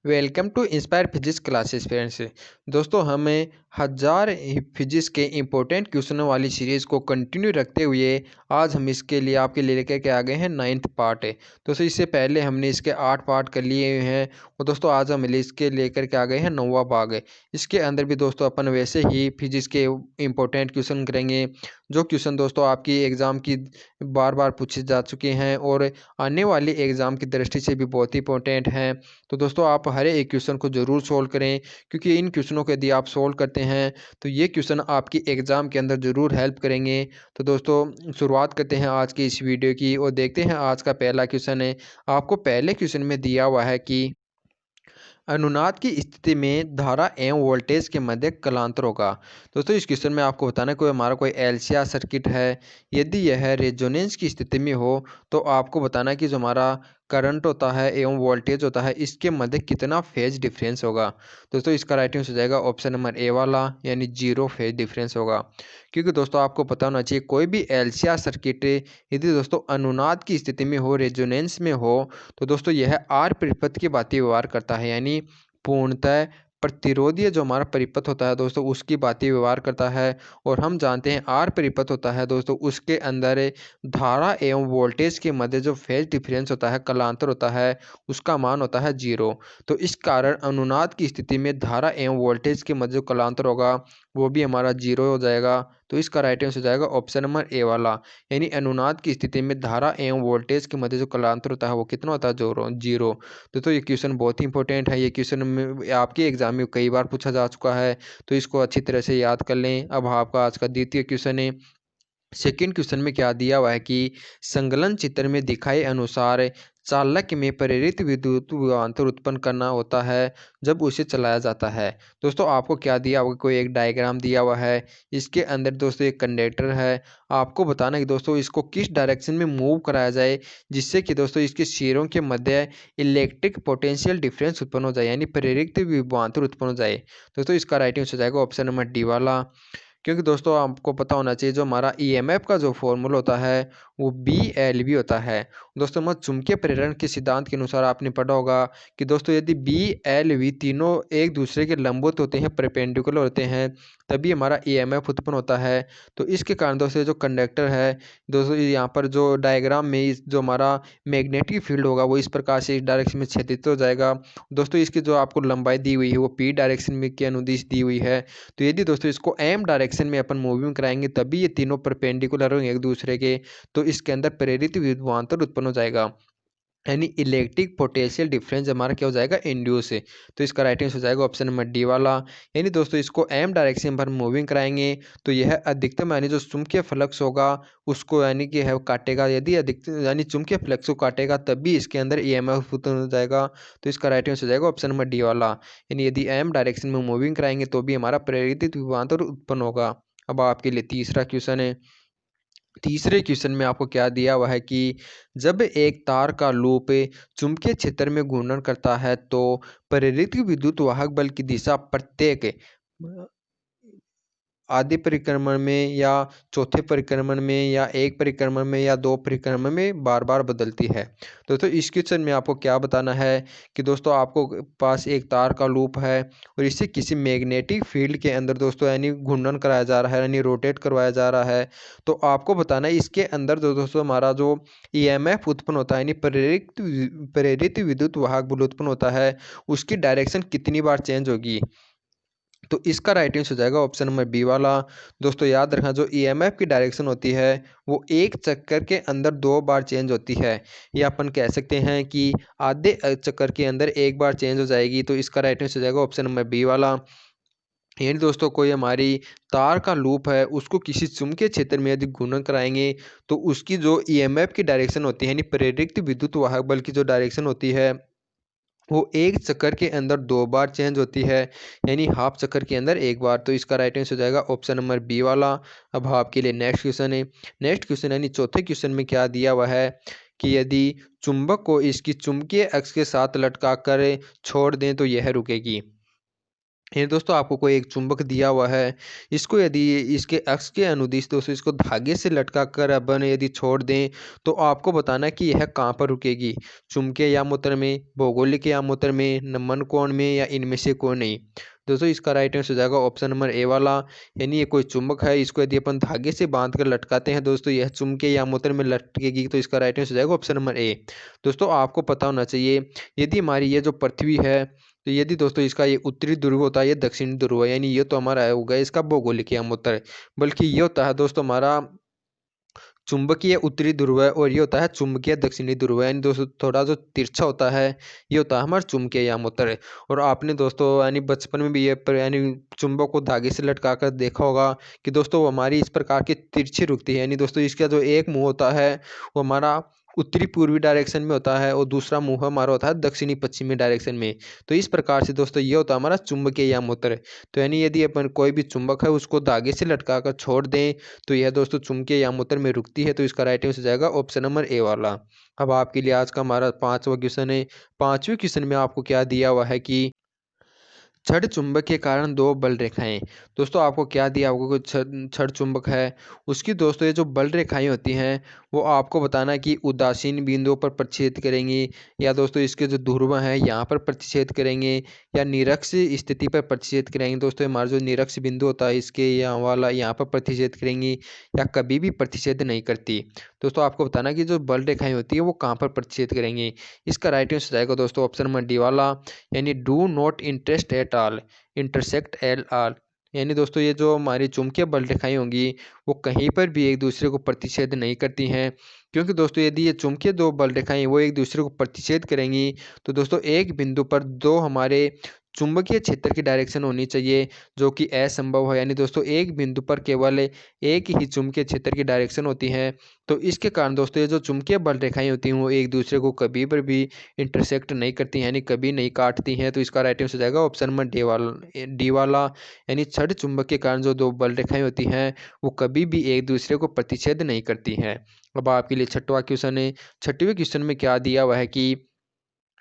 Welcome to inspire physics classes friends. दोस्तों हमें हज़ार फिजिक्स के इम्पोर्टेंट क्वेश्चनों वाली सीरीज़ को कंटिन्यू रखते हुए आज हम इसके लिए आपके लिए लेकर के आ गए हैं 9th पार्ट है। दोस्तों इससे पहले हमने इसके 8 पार्ट कर लिए हुए हैं और दोस्तों आज हम इसके लेकर के आ गए हैं 9वां भाग है। इसके अंदर भी दोस्तों अपन वैसे ही फिजिक्स के इम्पोर्टेंट क्वेश्चन करेंगे, जो क्वेश्चन दोस्तों आपकी एग्ज़ाम की बार बार पूछे जा चुके हैं और आने वाली एग्ज़ाम की दृष्टि से भी बहुत ही इंपॉर्टेंट हैं। तो दोस्तों आप हर एक क्वेश्चन को ज़रूर सोल्व करें, क्योंकि इन क्वेश्चनों को यदि आप सोल्व करते हैं तो ये क्वेश्चन आपकी एग्ज़ाम के अंदर ज़रूर हेल्प करेंगे। तो दोस्तों शुरुआत करते हैं आज की इस वीडियो की और देखते हैं आज का पहला क्वेश्चन है। आपको पहले क्वेश्चन में दिया हुआ है कि अनुनाद की स्थिति में धारा एवं वोल्टेज के मध्य कलांतर होगा। दोस्तों इस क्वेश्चन में आपको बताना है कोई हमारा कोई एलसीआर सर्किट है, यदि यह रेजोनेंस की स्थिति में हो तो आपको बताना है कि जो हमारा करंट होता है एवं वोल्टेज होता है इसके मध्य कितना फेज डिफरेंस होगा। दोस्तों इसका राइट आंसर हो जाएगा ऑप्शन नंबर ए वाला, यानी 0 फेज डिफरेंस होगा। क्योंकि दोस्तों आपको पता होना चाहिए कोई भी एलसीआर सर्किट यदि दोस्तों अनुनाद की स्थिति में हो, रेजोनेंस में हो, तो दोस्तों यह आर परिपथ की भांति व्यवहार करता है, यानी पूर्णतः प्रतिरोधीय जो हमारा परिपथ होता है दोस्तों उसकी भांति व्यवहार करता है। और हम जानते हैं आर परिपथ होता है दोस्तों उसके अंदर धारा एवं वोल्टेज के मध्य जो फेज डिफरेंस होता है, कलांतर होता है, उसका मान होता है 0। तो इस कारण अनुनाद की स्थिति में धारा एवं वोल्टेज के मध्य जो कलांतर होगा वो भी हमारा 0 हो जाएगा। तो इसका राइट आंसर हो जाएगा ऑप्शन नंबर ए वाला, यानी अनुनाद की स्थिति में धारा एवं वोल्टेज के मध्य जो कलांतर होता है वो कितना होता है, 0। तो ये क्वेश्चन बहुत ही इंपॉर्टेंट है। ये क्वेश्चन में आपके एग्जाम में कई बार पूछा जा चुका है, तो इसको अच्छी तरह से याद कर लें। अब आपका आज का द्वितीय क्वेश्चन है। सेकंड क्वेश्चन में क्या दिया हुआ है कि संकलन चित्र में दिखाए अनुसार चालक में प्रेरित विद्युत विभवांतर उत्पन्न करना होता है जब उसे चलाया जाता है। दोस्तों आपको क्या दिया हुआ, कोई एक डायग्राम दिया हुआ है, इसके अंदर दोस्तों एक कंडक्टर है। आपको बताना कि दोस्तों इसको किस डायरेक्शन में मूव कराया जाए जिससे कि दोस्तों इसके सिरों के मध्य इलेक्ट्रिक पोटेंशियल डिफरेंस उत्पन्न हो जाए, यानी प्रेरित विभवांतर उत्पन्न हो जाए। दोस्तों इसका राइट आंसर हो जाएगा ऑप्शन नंबर डी वाला। क्योंकि दोस्तों आपको पता होना चाहिए जो हमारा ईएमएफ का जो फॉर्मूला होता है वो BLV होता है। दोस्तों मैं चुंबकीय प्रेरण के सिद्धांत के अनुसार आपने पढ़ा होगा कि दोस्तों यदि BLV तीनों एक दूसरे के लंबवत होते हैं, परपेंडिकुलर होते हैं, तभी हमारा ईएमएफ उत्पन्न होता है। तो इसके कारण दोस्तों जो कंडक्टर है दोस्तों यहाँ पर जो डायग्राम में जो हमारा मैग्नेटिक फील्ड होगा वो इस प्रकार से इस डायरेक्शन में क्षैतिज हो जाएगा। दोस्तों इसकी जो आपको लंबाई दी हुई है वो P डायरेक्शन में के अनुदिश दी हुई है। तो यदि दोस्तों इसको एम डायरेक्शन में अपन मूविंग कराएंगे तभी ये तीनों परपेंडिकुलर होंगे एक दूसरे के, तो इसके अंदर प्रेरित विभवांतर उत्पन्न हो जाएगा, यानी इलेक्ट्रिक पोटेंशियल डिफरेंस हमारा क्या हो जाएगा, इंड्यूस है। तो इसका राइट आंसर हो जाएगा ऑप्शन नंबर डी वाला, यानी दोस्तों इसको एम डायरेक्शन पर मूविंग कराएंगे तो यह अधिकतम यानी जो चुंबकीय फ्लक्स होगा उसको यानी कि है काटेगा, यदि अधिकतम यानी चुंबकीय फ्लक्स को काटेगा तभी इसके अंदर ईएमएफ उत्पन्न हो जाएगा। तो इसका राइट आंसर हो जाएगा ऑप्शन नंबर डी वाला, यानी यदि एम डायरेक्शन में मूविंग कराएंगे तो भी हमारा प्रेरित विभवांतर उत्पन्न होगा। अब आपके लिए तीसरा क्वेश्चन है। तीसरे क्वेश्चन में आपको क्या दिया हुआ है कि जब एक तार का लूप चुंबकीय क्षेत्र में घूर्णन करता है तो प्रेरित विद्युत वाहक बल की दिशा प्रत्येक आधे परिक्रमण में या चौथे परिक्रमण में या एक परिक्रमण में या दो परिक्रमण में बार बार बदलती है। दोस्तों इस क्वेश्चन में आपको क्या बताना है कि दोस्तों आपको पास एक तार का लूप है और इसे किसी मैग्नेटिक फील्ड के अंदर दोस्तों यानी घूर्णन कराया जा रहा है, यानी रोटेट करवाया जा रहा है। तो आपको बताना है इसके अंदर दोस्तों हमारा जो ईएमएफ उत्पन्न होता है, यानी प्रेरित विद्युत वाहक बल उत्पन्न होता है, उसकी डायरेक्शन कितनी बार चेंज होगी। तो इसका राइट आंसर हो जाएगा ऑप्शन नंबर बी वाला। दोस्तों याद रखना जो ईएमएफ की डायरेक्शन होती है वो एक चक्कर के अंदर 2 बार चेंज होती है, या अपन कह सकते हैं कि आधे चक्कर के अंदर एक बार चेंज हो जाएगी। तो इसका राइट आंसर हो जाएगा ऑप्शन नंबर बी वाला, यानी दोस्तों कोई हमारी तार का लूप है उसको किसी चुंबकीय क्षेत्र में यदि घूर्णन कराएंगे तो उसकी जो ईएमएफ की डायरेक्शन होती है, यानी प्रेरित विद्युत वाहक बल की जो डायरेक्शन होती है वो एक चक्कर के अंदर 2 बार चेंज होती है, यानी हाफ चक्कर के अंदर एक बार। तो इसका राइट आंसर हो जाएगा ऑप्शन नंबर बी वाला। अब आपके लिए नेक्स्ट क्वेश्चन है। नेक्स्ट क्वेश्चन यानी चौथे क्वेश्चन में क्या दिया हुआ है कि यदि चुंबक को इसकी चुंबकीय अक्ष के साथ लटका कर छोड़ दें तो यह रुकेगी। ये दोस्तों आपको कोई एक चुंबक दिया हुआ है, इसको यदि इसके अक्ष के अनुदिश दोस्तों इसको धागे से लटका कर अपन यदि छोड़ दें, तो आपको बताना है कि यह कहाँ पर रुकेगी, चुंबकीय यामोत्र में, भौगोलिक यामोत्र में, नमन कोण में, या इनमें से कोई नहीं। दोस्तों इसका राइट आंसर हो जाएगा ऑप्शन नंबर ए वाला, यानी ये कोई चुंबक है, इसको यदि अपन धागे से बांध कर लटकाते हैं दोस्तों, यह चुंबकीय यामोत्र में लटकेगी, तो इसका राइट आंसर हो जाएगा ऑप्शन नंबर ए। दोस्तों आपको पता होना चाहिए, यदि हमारी ये जो पृथ्वी है, तो यदि दोस्तों इसका ये उत्तरी ध्रुव होता है, ये दक्षिणी ध्रुव है, यानी ये तो हमारा हो गया इसका भौगोलिक यामोत्र, बल्कि ये होता है दोस्तों हमारा चुंबकीय उत्तरी ध्रुव है, और ये होता है चुंबकीय दक्षिणी ध्रुव है, यानी दोस्तों थोड़ा जो तिरछा होता है ये होता है हमारा चुंबकीय यामोत्र। और आपने दोस्तों यानी बचपन में भी ये यानी चुंबक को धागे से लटका कर देखा होगा कि दोस्तों वो हमारी इस प्रकार की तिरछी रुकती है, यानी दोस्तों इसका जो एक मुंह होता है वो हमारा उत्तरी पूर्वी डायरेक्शन में होता है, और दूसरा मुंह हमारा होता है दक्षिणी पश्चिमी डायरेक्शन में। तो इस प्रकार से दोस्तों ये होता है हमारा चुंबकीय यामोत्र। तो यानी यदि अपन कोई भी चुंबक है उसको धागे से लटका कर छोड़ दें, तो यह दोस्तों चुंबकीय यामोत्र में रुकती है, तो इसका राइट आंसर हो जाएगा ऑप्शन नंबर ए वाला। अब आपके लिए आज का हमारा 5वां क्वेश्चन है। 5वें क्वेश्चन में आपको क्या दिया हुआ है कि छड़ चुंबक के कारण दो बल रेखाएं। दोस्तों आपको क्या दिया, आपको कोई छड़ चुंबक है, उसकी दोस्तों ये जो बल रेखाएं होती हैं वो आपको बताना है कि उदासीन बिंदुओं पर प्रतिच्छेद करेंगी, या दोस्तों इसके जो ध्रुव हैं यहाँ पर प्रतिच्छेद करेंगे, या निरक्ष स्थिति पर प्रतिच्छेद करेंगे। दोस्तों हमारा जो निरक्ष बिंदु होता है इसके यहाँ वाला यहाँ पर प्रतिच्छेद करेंगी, या कभी भी प्रतिच्छेद नहीं करती। दोस्तों आपको बताना है कि जो बल रेखाएं होती है वो कहाँ पर प्रतिच्छेद करेंगी। इसका राइट आंसर जाएगा दोस्तों ऑप्शन नंबर डी वाला, यानी do not interest at all intersect L R, यानी दोस्तों ये जो हमारी चुंबकीय बल रेखाएं होंगी वो कहीं पर भी एक दूसरे को प्रतिच्छेद नहीं करती हैं, क्योंकि दोस्तों यदि ये चुंबकीय दो बल रेखाएं वो एक दूसरे को प्रतिच्छेद करेंगी, तो दोस्तों एक बिंदु पर दो हमारे चुंबकीय क्षेत्र की डायरेक्शन होनी चाहिए, जो कि असंभव है, यानी दोस्तों एक बिंदु पर केवल एक ही चुंबकीय क्षेत्र की डायरेक्शन होती है। तो इसके कारण दोस्तों ये जो चुंबकीय बल रेखाएं होती हैं वो एक दूसरे को कभी पर भी इंटरसेक्ट नहीं करती हैं, यानी कभी नहीं काटती हैं। तो इसका राइट आंसर हो जाएगा ऑप्शन नंबर डी वाला, यानी छड़ चुंबक के कारण जो दो बल रेखाएं होती हैं वो कभी भी एक दूसरे को प्रतिच्छेद नहीं करती हैं। अब आपके लिए छठवां क्वेश्चन है। छठवें क्वेश्चन में क्या दिया हुआ है कि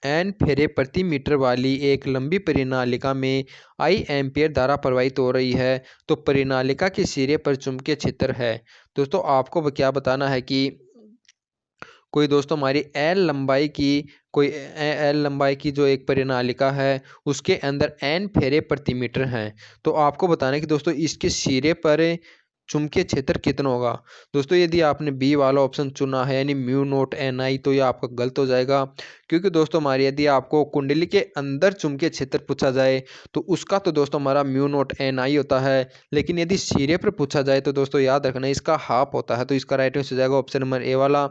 एन फेरे प्रति मीटर वाली एक लंबी परिनालिका में आई एम्पियर धारा प्रवाहित हो रही है, तो परिनालिका के सिरे पर चुंबकीय क्षेत्र है। दोस्तों आपको क्या बताना है कि कोई दोस्तों हमारी एल लंबाई की जो एक परिनालिका है उसके अंदर एन फेरे प्रति मीटर हैं। तो आपको बताना है कि दोस्तों इसके सिरे पर चुंबकीय क्षेत्र कितना होगा। दोस्तों यदि आपने बी वाला ऑप्शन चुना है यानी म्यू नोट एन आई, तो ये आपका गलत हो जाएगा, क्योंकि दोस्तों हमारी यदि आपको कुंडली के अंदर चुंबकीय क्षेत्र पूछा जाए तो उसका तो दोस्तों हमारा म्यू नोट एन आई होता है, लेकिन यदि सिरे पर पूछा जाए तो दोस्तों याद रखना इसका हाफ होता है। तो इसका राइट आंसर हो जाएगा ऑप्शन नंबर ए वाला,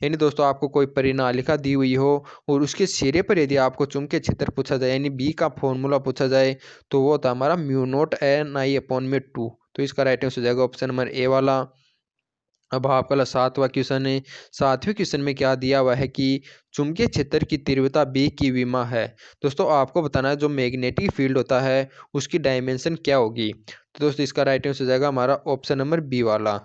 यानी दोस्तों आपको कोई परिनालिका दी हुई हो और उसके सिरे पर यदि आपको चुंबकीय क्षेत्र पूछा जाए यानी बी का फॉर्मूला पूछा जाए, तो वो होता है हमारा म्यू नोट एन आई अपॉन में 2। तो इसका राइट आंसर हो जाएगा ऑप्शन नंबर ए वाला। अब आपका 7वां क्वेश्चन है। 7वें क्वेश्चन में क्या दिया हुआ है कि चुंबकीय क्षेत्र की तीव्रता बी की विमा है। दोस्तों आपको बताना है जो मैग्नेटिक फील्ड होता है उसकी डायमेंशन क्या होगी। तो दोस्तों इसका राइट आंसर हो जाएगा हमारा ऑप्शन नंबर बी वाला,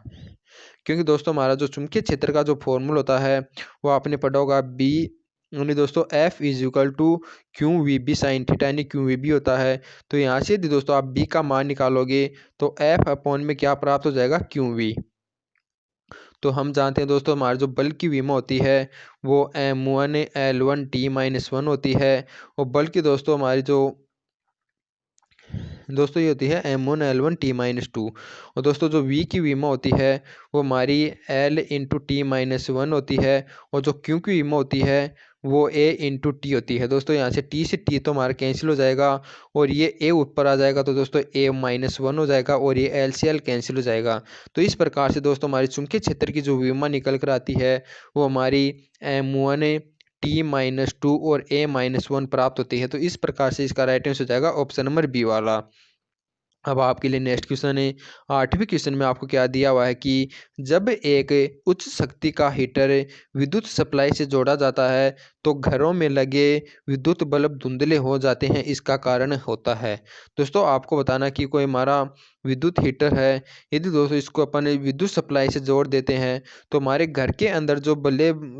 क्योंकि दोस्तों हमारा जो चुंबकीय क्षेत्र का जो फॉर्मूला होता है वो आपने पढ़ा होगा बी, यानी दोस्तों F is equal to q v B sine theta, यानी क्यू वी बी होता है। तो यहाँ से यदि दोस्तों आप बी का मान निकालोगे तो एफ अपॉन में क्या प्राप्त हो जाएगा, क्यू वी। तो हम जानते हैं दोस्तों हमारी जो बल की विमा होती है वो m1L1T-1 होती है, और बल की दोस्तों हमारी जो दोस्तों ये होती है M1L1T-2, और दोस्तों जो V की विमा होती है वो हमारी L × T-1 होती है, और जो Q की विमा होती है वो A × T होती है। दोस्तों यहाँ से T से T तो हमारा कैंसिल हो जाएगा, और ये A ऊपर आ जाएगा तो दोस्तों A-1 हो जाएगा, और ये L से L कैंसिल हो जाएगा। तो इस प्रकार से दोस्तों हमारी चुंबकीय क्षेत्र की जो विमा निकल कर आती है वो हमारी M1T-2 और A-1 प्राप्त होती है। तो इस प्रकार से इसका राइट आंसर हो जाएगा ऑप्शन नंबर बी वाला। अब आपके लिए नेक्स्ट क्वेश्चन है। 8वें क्वेश्चन में आपको क्या दिया हुआ है कि जब एक उच्च शक्ति का हीटर विद्युत सप्लाई से जोड़ा जाता है तो घरों में लगे विद्युत बल्ब धुंधले हो जाते हैं, इसका कारण होता है। दोस्तों आपको बताना कि कोई हमारा विद्युत हीटर है, यदि दोस्तों इसको अपन विद्युत सप्लाई से जोड़ देते हैं तो हमारे घर के अंदर जो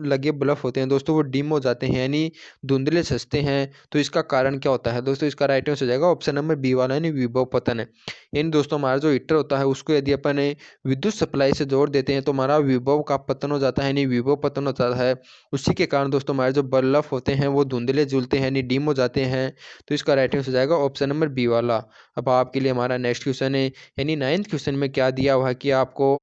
लगे बल्ब होते हैं दोस्तों वो डिम हो जाते हैं, यानी धुंधले सजते हैं। तो इसका कारण क्या होता है दोस्तों? इसका राइट आंसर हो जाएगा ऑप्शन नंबर बी वाला, यानी विभव पतन है। यानी दोस्तों हमारा जो हीटर होता है उसको यदि अपन विद्युत सप्लाई से जोड़ देते हैं तो हमारा विभव का पतन हो जाता है, यानी विभव पतन हो जाता है। उसी के कारण दोस्तों हमारे जो बल्ब होते हैं वो धुंधले जलते हैं, यानी डिम हो जाते हैं। तो इसका राइट आंसर हो जाएगा ऑप्शन नंबर बी वाला। अब आपके लिए हमारा नेक्स्ट क्वेश्चन है, यानी 9th क्वेश्चन में क्या दिया हुआ है कि आपको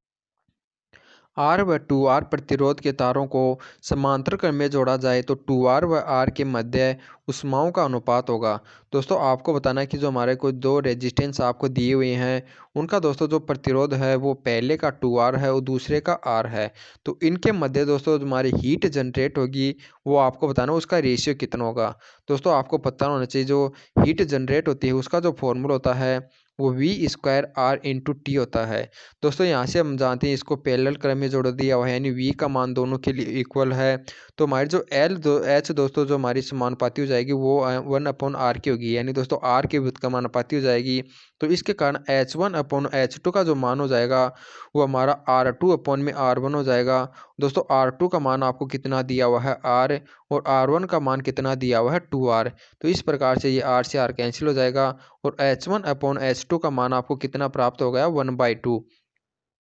आर व 2R प्रतिरोध के तारों को समांतर क्रम में जोड़ा जाए तो 2R व R के मध्य ऊष्माओं का अनुपात होगा। दोस्तों आपको बताना है कि जो हमारे को दो रेजिस्टेंस आपको दिए हुए हैं उनका दोस्तों जो प्रतिरोध है वो पहले का 2R है और दूसरे का R है। तो इनके मध्य दोस्तों हमारी हीट जनरेट होगी, वो आपको बताना उसका रेशियो कितना होगा। दोस्तों आपको पता होना चाहिए जो हीट जनरेट होती है उसका जो फॉर्मूला होता है वो V²R/T होता है। दोस्तों यहाँ से हम जानते हैं इसको पैरेलल क्रम में जोड़ दिया हुआ है, यानी V का मान दोनों के लिए इक्वल है। तो हमारी जो H दोस्तों जो हमारी समानुपाती हो जाएगी वो 1/R की होगी, यानी दोस्तों R के व्युत्क्रमानुपाती हो जाएगी। तो इसके कारण H1/H2 का जो मान हो जाएगा वो हमारा R2/R1 हो जाएगा। दोस्तों R2 का मान आपको कितना दिया हुआ है R, और R1 का मान कितना दिया हुआ है 2R। तो इस प्रकार से ये R से R कैंसिल हो जाएगा और H1/H2 का मान आपको कितना प्राप्त हो गया 1/2,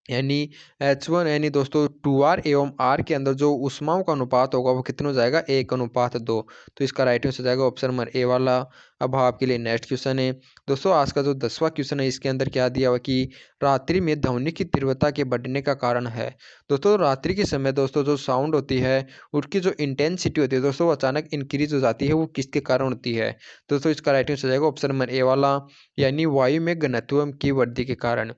यानी H1 यानी दोस्तों 2R एवं R के अंदर जो ऊष्माओं का अनुपात होगा वो कितना हो जाएगा 1:2। तो इसका राइट आंसर हो जाएगा ऑप्शन नंबर ए वाला। अब आपके लिए नेक्स्ट क्वेश्चन है दोस्तों, आज का जो 10वां क्वेश्चन है इसके अंदर क्या दिया हुआ कि रात्रि में ध्वनि की तीव्रता के बढ़ने का कारण है। दोस्तों रात्रि के समय दोस्तों जो साउंड होती है उसकी जो इंटेंसिटी होती है दोस्तों वो अचानक इंक्रीज हो जाती है, वो किसके कारण होती है? दोस्तों इसका राइट आंसर हो जाएगा ऑप्शन नंबर ए वाला, यानी वायु में घनत्व की वृद्धि के कारण।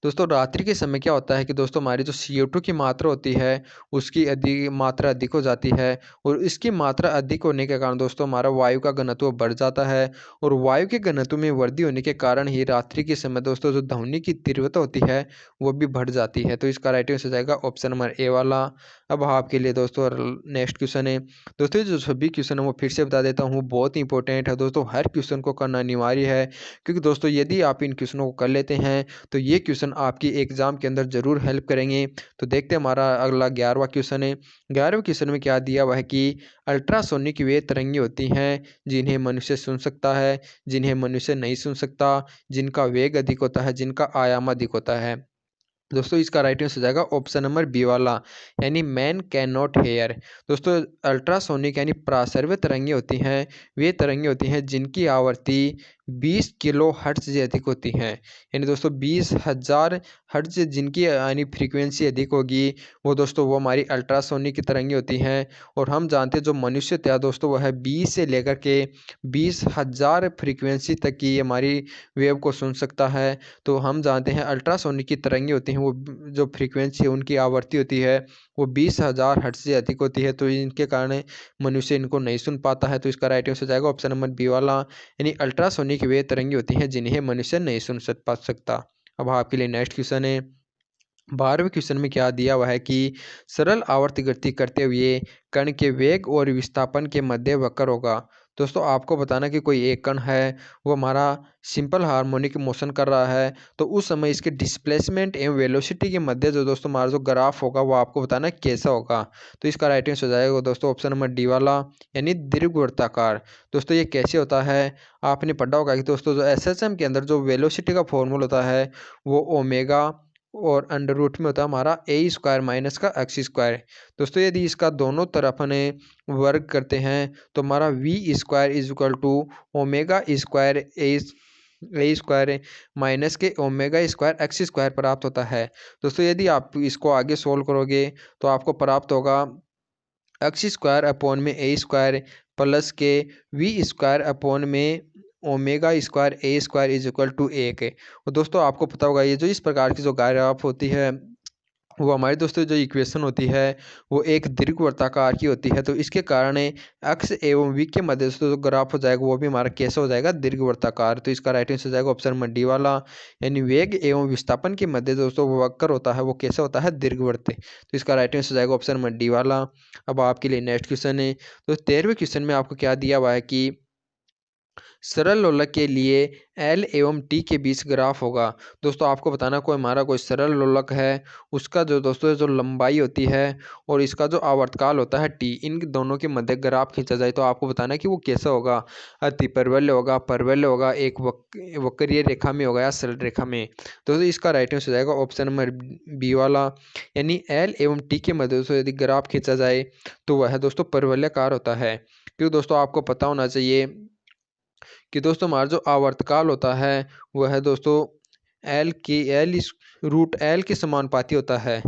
दोस्तों रात्रि के समय क्या होता है कि दोस्तों हमारी जो CO2 की मात्रा होती है उसकी मात्रा अधिक हो जाती है, और इसकी मात्रा अधिक होने के कारण दोस्तों हमारा वायु का घनत्व बढ़ जाता है, और वायु के घनत्व में वृद्धि होने के कारण ही रात्रि के समय दोस्तों जो ध्वनि की तीव्रता होती है वो भी बढ़ जाती है। तो इसका राइट आंसर हो जाएगा ऑप्शन नंबर ए वाला। अब आपके लिए दोस्तों नेक्स्ट क्वेश्चन है दोस्तों, जो सभी क्वेश्चन है वो फिर से बता देता हूँ, बहुत ही इंपॉर्टेंट है दोस्तों, हर क्वेश्चन को करना अनिवार्य है, क्योंकि दोस्तों यदि आप इन क्वेश्चनों को कर लेते हैं तो ये क्वेश्चन आपकी एग्जाम के अंदर जरूर हेल्प करेंगे। तो देखते हैं हमारा अगला 11वां क्वेश्चन है। 11वें क्वेश्चन में क्या दिया हुआ है कि अल्ट्रासोनिक वे तरंगें होती हैं जिन्हें मनुष्य सुन सकता है, जिन्हें मनुष्य नहीं सुन सकता, जिनका वेग अधिक होता है, जिनका आयाम अधिक होता है। दोस्तों इसका राइट आंसर हो जाएगा ऑप्शन नंबर बी वाला, यानी मैन कैन नॉट हेयर। दोस्तों अल्ट्रासोनिक यानी प्रासर्व्य तरंगें होती हैं, वे तरंगें होती हैं जिनकी आवृत्ति 20 किलो हर्ट्ज से अधिक होती हैं, यानी दोस्तों 20,000 हर्ट्ज जिनकी यानी फ्रीक्वेंसी अधिक होगी वो दोस्तों वो हमारी अल्ट्रासोनिक की तरंगें होती हैं। और हम जानते हैं जो मनुष्य था दोस्तों वह 20 से लेकर के 20,000 फ्रीक्वेंसी तक की हमारी वेव को सुन सकता है। तो हम जानते हैं अल्ट्रासोनिक की तरंगें होती हैं वो जो फ्रीक्वेंसी है उनकी आवृत्ति होती है वो 20,000 हर्ट्ज से अधिक होती है, तो इनके कारण मनुष्य इनको नहीं सुन पाता है। तो इसका राइट आंसर हो जाएगा ऑप्शन नंबर बी वाला, यानी अल्ट्रासोनिक वे तरंगें होती हैं जिन्हें मनुष्य नहीं सुन सकता। अब आपके लिए नेक्स्ट क्वेश्चन है, 12वें क्वेश्चन में क्या दिया हुआ है कि सरल आवर्त गति करते हुए कण के वेग और विस्थापन के मध्य वक्र होगा। दोस्तों आपको बताना कि कोई एक कण है वो हमारा सिंपल हार्मोनिक मोशन कर रहा है, तो उस समय इसके डिस्प्लेसमेंट एवं वेलोसिटी के मध्य जो दोस्तों हमारा जो ग्राफ होगा वो आपको बताना है कैसा होगा। तो इसका राइट आंसर हो जाएगा दोस्तों ऑप्शन नंबर डी वाला, यानी दीर्घवृत्ताकार। दोस्तों ये कैसे होता है आपने पढ़ा होगा कि दोस्तों जो SHM के अंदर जो वेलोसिटी का फॉर्मूला होता है वो ओमेगा और अंडर रूट में होता है हमारा A² माइनस का x²। दोस्तों यदि इसका दोनों तरफ ने वर्ग करते हैं तो हमारा V² is equal to omega square A² minus के ओमेगा² x² प्राप्त होता है। दोस्तों यदि आप इसको आगे सोल्व करोगे तो आपको प्राप्त होगा x² प्लस के V² में ओमेगा² A² इज इक्वल टू 1 है। और दोस्तों आपको पता होगा ये जो इस प्रकार की जो ग्राफ होती है वो हमारी दोस्तों जो इक्वेशन होती है वो एक दीर्घवृत्ताकार की होती है, तो इसके कारण एक्स एवं वी के मध्य से जो ग्राफ हो जाएगा वो भी हमारा कैसा हो जाएगा दीर्घवृत्ताकार। तो इसका राइट आंसर हो जाएगा ऑप्शन नंबर डी वाला, यानी वेग एवं विस्थापन के मध्य दोस्तों वो वक्र होता है वो कैसा होता है दीर्घवृत्त। तो इसका राइट आंसर हो जाएगा ऑप्शन नंबर डी वाला। अब आपके लिए नेक्स्ट क्वेश्चन है, तो 13वें क्वेश्चन में आपको क्या दिया हुआ है कि सरल लोलक के लिए एल एवं टी के बीच ग्राफ होगा। दोस्तों आपको बताना कोई हमारा कोई सरल लोलक है, उसका जो दोस्तों जो लंबाई होती है और इसका जो आवर्तकाल होता है टी, इन दोनों के मध्य ग्राफ खींचा जाए तो आपको बताना है कि वो कैसा होगा। अति परवलय होगा, परवलय होगा, एक वक्रीय रेखा में होगा या सरल रेखा में। दोस्तों इसका राइट आंसर हो जाएगा ऑप्शन नंबर बी वाला, यानी एल एवं टी के मध्य से यदि ग्राफ खींचा जाए तो वह दोस्तों परवलयाकार होता है। क्योंकि दोस्तों आपको पता होना चाहिए कि दोस्तों हमारा जो आवर्तकाल होता है वह है दोस्तों एल इस रूट एल के समानुपाती होता है।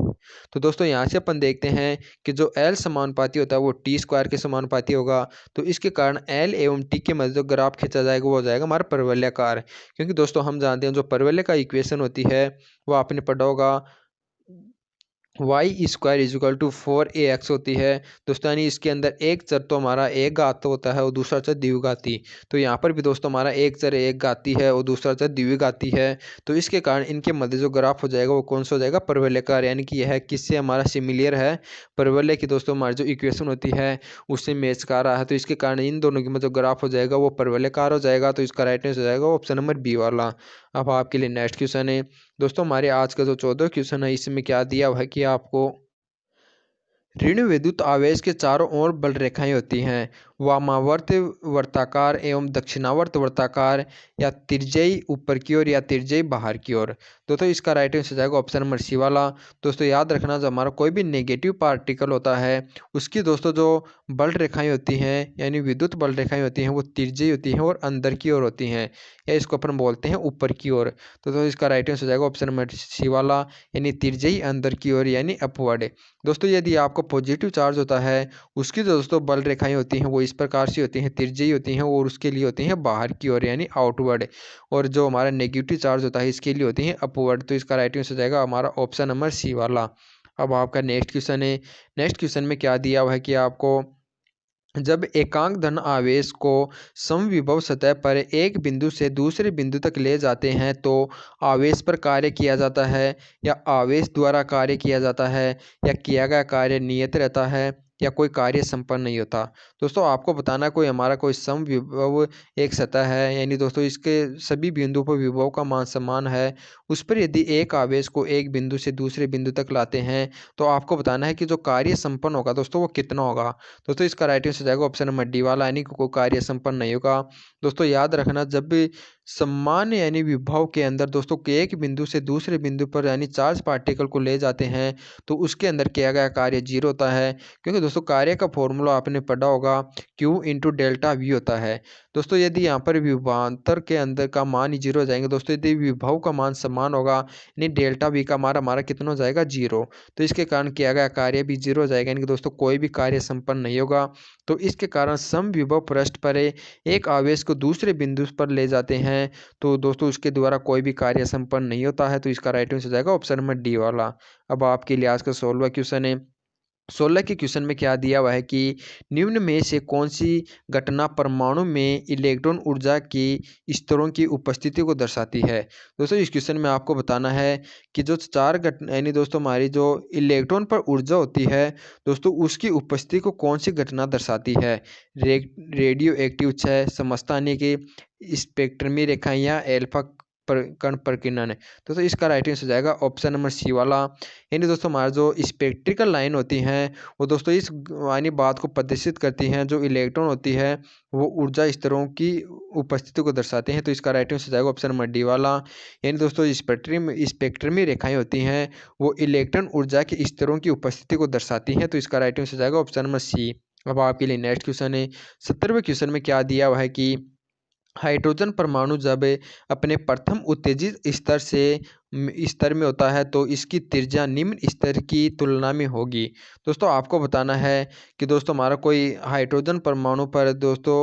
तो दोस्तों यहाँ से अपन देखते हैं कि जो एल समानुपाती होता है वो टी स्क्वायर के समानुपाती होगा। तो इसके कारण एल एवं टी के मध्य जो ग्राफ खींचा जाएगा वो हो जाएगा हमारा परवलयाकार। क्योंकि दोस्तों हम जानते हैं जो परवलय का इक्वेशन होती है वो आपने पढ़ा होगा, y square is equal to 4ax होती है। दोस्तों यानी इसके अंदर एक चर तो हमारा एक घात होता है और दूसरा चर द्विघाती। तो यहाँ पर भी दोस्तों हमारा एक चर एक घाती है और दूसरा चर द्विघाती है। तो इसके कारण इनके मध्य जो ग्राफ हो जाएगा वो कौन सा हो जाएगा, परवलयकार। यानी कि यह किससे हमारा सिमिलियर है, परवलय की दोस्तों हमारी जो इक्वेशन होती है उससे मैच कर रहा है। तो इसके कारण इन दोनों के मध्य जो ग्राफ हो जाएगा वो परवलयकार हो जाएगा। तो इसका राइट आंसर हो जाएगा ऑप्शन नंबर बी वाला। अब आपके लिए नेक्स्ट क्वेश्चन है दोस्तों, हमारे आज का जो 14 क्वेश्चन है इसमें क्या दिया हुआ है कि आपको ऋण विद्युत आवेश के चारों ओर बल रेखाएं होती हैं, वामावर्त वर्ताकार एवं दक्षिणावर्त वर्ताकार, या तिरछी ऊपर की ओर या तिरछी बाहर की ओर। दोस्तों इसका राइट आंसर जाएगा ऑप्शन नंबर सी वाला। दोस्तों याद रखना जो हमारा कोई भी नेगेटिव पार्टिकल होता है उसकी दोस्तों जो बल रेखाएं होती हैं यानी विद्युत बल रेखाएं होती हैं वो तिरछी होती हैं और अंदर की ओर होती हैं, या इसको अपन बोलते हैं ऊपर की ओर। तो दोस्तों इसका राइट आंसर जाएगा ऑप्शन नंबर सी वाला, यानी तिरछी अंदर की ओर यानी अपवर्ड। दोस्तों यदि आपको पॉजिटिव चार्ज होता है उसकी जो दोस्तों बल रेखाएं होती हैं वो इस प्रकार से होती हैं, तिरछी होती हैं और उसके लिए होती हैं बाहर की ओर यानी आउटवर्ड। और जो हमारा नेगेटिव चार्ज होता है इसके लिए होती हैं अपवर्ड। तो इसका राइट आंसर हो जाएगा हमारा ऑप्शन नंबर सी वाला। अब आपका नेक्स्ट क्वेश्चन है, नेक्स्ट क्वेश्चन में क्या दिया हुआ है कि आपको जब एकांक धन आवेश को समविभव सतह पर एक बिंदु से दूसरे बिंदु तक ले जाते हैं तो आवेश पर कार्य किया जाता है, या आवेश द्वारा कार्य किया जाता है, या किया गया कार्य नियत रहता है, या कोई कार्य संपन्न नहीं होता। दोस्तों आपको बताना कोई हमारा कोई समविभव एक सतह है, यानी दोस्तों इसके सभी बिंदुओं पर विभव का मान समान है। उस पर यदि एक आवेश को एक बिंदु से दूसरे बिंदु तक लाते हैं तो आपको बताना है कि जो कार्य संपन्न होगा दोस्तों वो कितना होगा। दोस्तों इसका राइट आंसर जाएगा ऑप्शन नंबर डी वाला, यानी कि कोई कार्य संपन्न नहीं होगा। दोस्तों याद रखना जब भी समान यानी विभव के अंदर दोस्तों के एक बिंदु से दूसरे बिंदु पर यानी चार्ज पार्टिकल को ले जाते हैं तो उसके अंदर किया गया कार्य जीरो होता है। क्योंकि दोस्तों कार्य का फॉर्मूला आपने पढ़ा होगा, Q इंटू डेल्टा वी होता है। दोस्तों यदि यहाँ पर विभवांतर के अंदर का मान ही जीरो हो जाएंगे, दोस्तों यदि विभव का मान समान होगा यानी डेल्टा वी का मान हमारा कितना हो जाएगा, जीरो। तो इसके कारण किया गया कार्य भी जीरो हो जाएगा, यानी कि दोस्तों कोई भी कार्य संपन्न नहीं होगा। तो इसके कारण समविभव पृष्ठ पर एक आवेश को दूसरे बिंदु पर ले जाते हैं तो दोस्तों उसके द्वारा कोई भी कार्य संपन्न नहीं होता है। तो इसका राइट आंसर हो जाएगा ऑप्शन नंबर डी वाला। अब आपके लिए आज का 16वां क्वेश्चन है, 16 के क्वेश्चन में क्या दिया हुआ है कि निम्न में से कौन सी घटना परमाणु में इलेक्ट्रॉन ऊर्जा की स्तरों की उपस्थिति को दर्शाती है। दोस्तों इस क्वेश्चन में आपको बताना है कि जो चार घटना यानी दोस्तों हमारी जो इलेक्ट्रॉन पर ऊर्जा होती है दोस्तों उसकी उपस्थिति को कौन सी घटना दर्शाती है। रेडियो एक्टिव क्षय, समस्थानिक की स्पेक्ट्रमी रेखाएं, या एल्फा कण प्रकीर्णन। दोस्तों इसका राइट आंसर हो जाएगा ऑप्शन नंबर सी वाला, यानी दोस्तों हमारा जो स्पेक्ट्रिकल लाइन होती हैं वो दोस्तों इस यानी बात को प्रदर्शित करती हैं जो इलेक्ट्रॉन होती है वो ऊर्जा स्तरों की उपस्थिति को दर्शाते हैं। तो इसका राइट आंसर हो जाएगा ऑप्शन नंबर डी वाला, यानी दोस्तों स्पेक्ट्रमी रेखाएं होती हैं वो इलेक्ट्रॉन ऊर्जा के स्तरों की उपस्थिति को दर्शाती हैं। तो इसका राइट आंसर हो जाएगा ऑप्शन नंबर सी। अब आपके लिए नेक्स्ट क्वेश्चन है, 17वें क्वेश्चन में क्या दिया हुआ है कि हाइड्रोजन परमाणु जब अपने प्रथम उत्तेजित स्तर में होता है तो इसकी त्रिज्या निम्न स्तर की तुलना में होगी। दोस्तों आपको बताना है कि दोस्तों हमारा कोई हाइड्रोजन परमाणु पर दोस्तों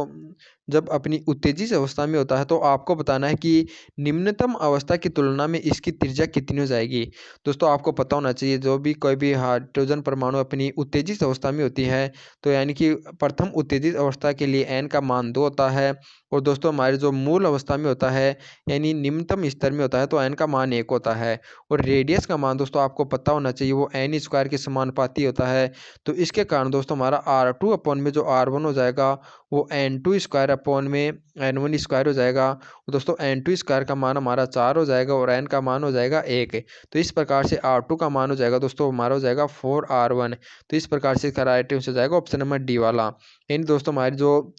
जब अपनी उत्तेजित अवस्था में होता है तो आपको बताना है कि निम्नतम अवस्था की तुलना में इसकी त्रिज्या कितनी हो जाएगी। दोस्तों आपको पता होना चाहिए जो भी कोई भी हाइड्रोजन परमाणु अपनी उत्तेजित अवस्था में होती है तो यानी कि प्रथम उत्तेजित अवस्था के लिए n का मान 2 होता है और दोस्तों हमारे जो मूल अवस्था में होता है यानी निम्नतम स्तर में होता है तो एन का मान 1 होता है। और रेडियस का मान दोस्तों आपको पता होना चाहिए, वो एन स्क्वायर के समानुपाती होता है। तो इसके कारण दोस्तों हमारा R2 अपॉन में जो R1 हो जाएगा वो N2 स्क्वायर अपॉन में N1 स्क्वायर हो जाएगा। दोस्तों N2 स्क्वायर का मान हमारा 4 हो जाएगा और N का मान हो जाएगा 1। तो इस प्रकार से R2 का मान हो जाएगा दोस्तों हमारा हो जाएगा 4R1। तो इस प्रकार से इसका राइट आंसर हो जाएगा ऑप्शन नंबर डी वाला। यानी दोस्तों हमारी जो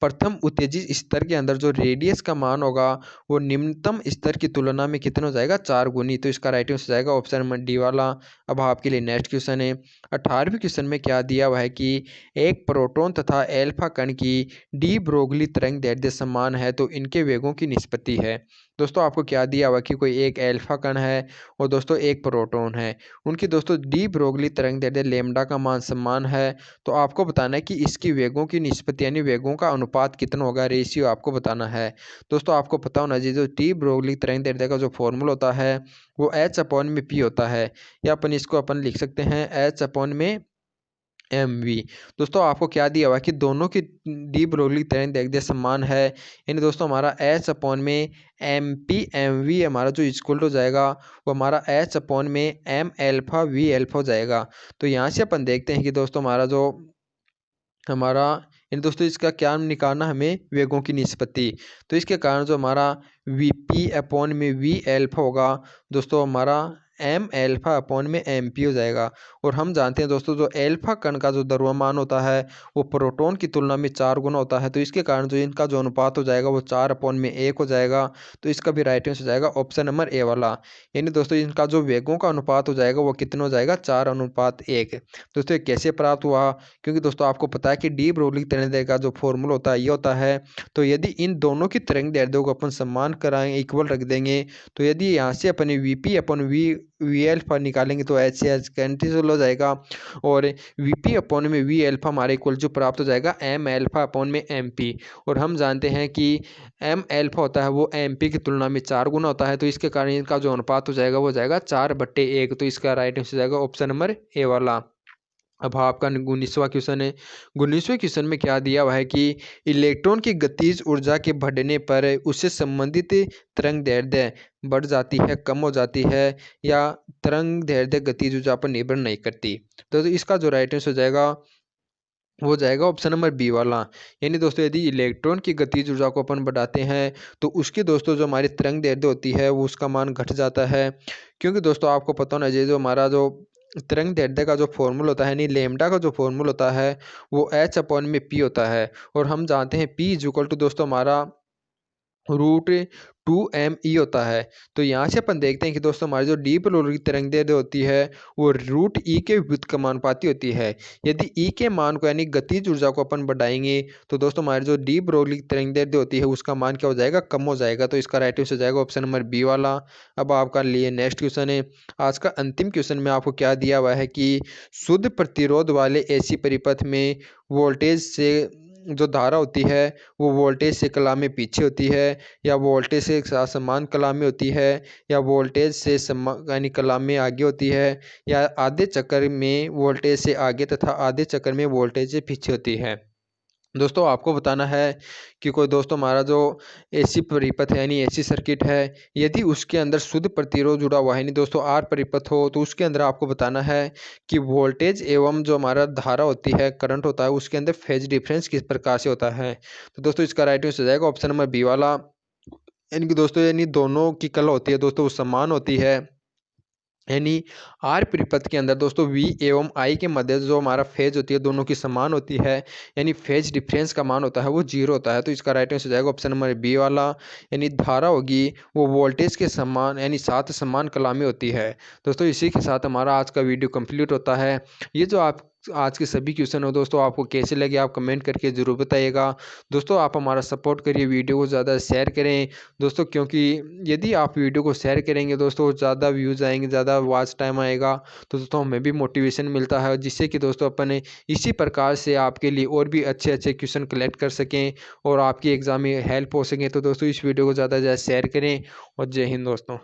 प्रथम उत्तेजित स्तर के अंदर जो रेडियस का मान होगा वो निम्नतम स्तर की तुलना में कितना हो जाएगा 4 गुनी। तो इसका राइट आंसर जाएगा ऑप्शन नंबर डी वाला। अब आपके लिए नेक्स्ट क्वेश्चन है 18वें क्वेश्चन में क्या दिया हुआ है कि एक प्रोटॉन तथा एल्फा कण की डी ब्रोगली तरंग दैर्ध्य समान है तो इनके वेगों की निष्पत्ति है। दोस्तों आपको क्या दिया हुआ कि कोई एक एल्फा कण है और दोस्तों एक प्रोटॉन है, उनकी दोस्तों डी ब्रोगली तरंग दैर्ध्य लैम्डा का मान समान है। तो आपको बताना है कि इसकी वेगों की निष्पत्ति यानी वेगों का अनुपात कितना होगा, रेशियो आपको बताना है। दोस्तों आपको पता होना चाहिए जो डी ब्रोगली तरंग दैर्ध्य का जो फॉर्मूला होता है वो एच अपॉन में पी होता है, या अपन लिख सकते हैं एच अपॉन में MV। दोस्तों आपको क्या दिया हुआ है कि दोनों की डी ब्रोगली तरंग दैर्ध्य समान है, यानी दोस्तों हमारा एच अपॉन में MP/MV हमारा जो इक्वल हो जाएगा वो हमारा एच अपॉन में M अल्फा V अल्फा हो जाएगा। तो यहाँ से अपन देखते हैं कि दोस्तों हमारा यानी दोस्तों इसका क्या निकालना हमें वेगों की निष्पत्ति। तो इसके कारण जो हमारा VP अपॉन में V अल्फा होगा दोस्तों हमारा M अल्फा अपॉन में MP हो जाएगा। और हम जानते हैं दोस्तों जो अल्फा कण का जो द्रव्यमान होता है वो प्रोटॉन की तुलना में 4 गुना होता है। तो इसके कारण जो इनका जो अनुपात हो जाएगा वो 4 अपॉन में 1 हो जाएगा। तो इसका भी राइट आंसर हो जाएगा ऑप्शन नंबर ए वाला। यानी दोस्तों इनका जो वेगों का अनुपात हो जाएगा वो कितना हो जाएगा 4:1। दोस्तों ये कैसे प्राप्त हुआ, क्योंकि दोस्तों आपको पता है कि डी ब्रोगली तरंग दैर्ध्य का जो फॉर्मूला होता है ये होता है। तो यदि इन दोनों की तरंग दैर्ध्यों को अपन समान कराएं, इक्वल रख देंगे, तो यदि यहाँ से अपन VP अपन वी अल्फा निकालेंगे तो एच से एच कैंसिल हो जाएगा और VP अपॉन में V अल्फा हमारे इक्वल जो प्राप्त हो जाएगा M अल्फा अपॉन में MP। और हम जानते हैं कि M अल्फा होता है वो MP की तुलना में 4 गुना होता है। तो इसके कारण इनका जो अनुपात हो जाएगा वो हो जाएगा 4/1। तो इसका राइट आंसर हो जाएगा ऑप्शन नंबर ए वाला। अब आपका 19वां क्वेश्चन है। 19वें क्वेश्चन में क्या दिया हुआ है कि इलेक्ट्रॉन की गतिज ऊर्जा के बढ़ने पर उससे संबंधित तरंग दैर्ध्य बढ़ जाती है, कम हो जाती है, या तरंग दैर्ध्य गतिज ऊर्जा पर निर्भर नहीं करती। तो इसका जो राइट आंसर हो जाएगा वो जाएगा ऑप्शन नंबर बी वाला। यानी दोस्तों यदि इलेक्ट्रॉन की गतिज ऊर्जा को अपन बढ़ाते हैं तो उसकी दोस्तों जो हमारी तरंग दैर्ध्य होती है वो उसका मान घट जाता है। क्योंकि दोस्तों आपको पता होना चाहिए जो हमारा जो तरंग दैर्ध्य का जो फॉर्मूला होता है यानी लैम्डा का जो फॉर्मूला होता है वो एच अपॉन में पी होता है। और हम जानते हैं पी इज इक्वल टू दोस्तों हमारा √2mE होता है। तो यहाँ से अपन देखते हैं कि दोस्तों हमारी जो डी ब्रोगली तरंग दैर्ध्य होती है वो √E के व्युत्क्रमानुपाती होती है। यदि E के मान को यानी गतिज ऊर्जा को अपन बढ़ाएंगे तो दोस्तों हमारी जो डी ब्रोगली तरंग दैर्ध्य होती है उसका मान क्या हो जाएगा, कम हो जाएगा। तो इसका राइट आंसर हो जाएगा ऑप्शन नंबर बी वाला। अब आपका लिए नेक्स्ट क्वेश्चन है। आज का अंतिम क्वेश्चन में आपको क्या दिया हुआ है कि शुद्ध प्रतिरोध वाले AC परिपथ में वोल्टेज से जो धारा होती है वो वोल्टेज से कला में पीछे होती है, या वोल्टेज से समान कला में होती है, या वोल्टेज से यानी कला में आगे होती है, या आधे चक्कर में वोल्टेज से आगे तथा आधे चक्कर में वोल्टेज से पीछे होती है। दोस्तों आपको बताना है कि कोई दोस्तों हमारा जो AC परिपथ है यानी AC सर्किट है, यदि उसके अंदर शुद्ध प्रतिरोध जुड़ा हुआ है यानी दोस्तों R परिपथ हो तो उसके अंदर आपको बताना है कि वोल्टेज एवं जो हमारा धारा होती है, करंट होता है, उसके अंदर फेज डिफरेंस किस प्रकार से होता है। तो दोस्तों इसका राइट आंसर हो जाएगा ऑप्शन नंबर बी वाला। यानी कि दोस्तों यानी दोनों की कला होती है दोस्तों वो समान होती है। यानी आर परिपथ के अंदर दोस्तों V एवं I के मध्य जो हमारा फेज होती है दोनों की समान होती है, यानी फेज डिफरेंस का मान होता है वो 0 होता है। तो इसका राइट आंसर हो जाएगा ऑप्शन नंबर बी वाला। यानी धारा होगी वो वोल्टेज के समान यानी साथ समान कला में होती है। दोस्तों इसी के साथ हमारा आज का वीडियो कंप्लीट होता है। ये जो आप आज के सभी क्वेश्चन हो दोस्तों आपको कैसे लगे आप कमेंट करके ज़रूर बताइएगा। दोस्तों आप हमारा सपोर्ट करिए, वीडियो को ज़्यादा शेयर करें दोस्तों, क्योंकि यदि आप वीडियो को शेयर करेंगे दोस्तों ज़्यादा व्यूज़ आएंगे, ज़्यादा वॉच टाइम आएगा, तो दोस्तों हमें भी मोटिवेशन मिलता है, जिससे कि दोस्तों अपन इसी प्रकार से आपके लिए और भी अच्छे अच्छे क्वेश्चन कलेक्ट कर सकें और आपकी एग्ज़ाम में हेल्प हो सकें। तो दोस्तों इस वीडियो को ज़्यादा से ज़्यादा शेयर करें और जय हिंद दोस्तों।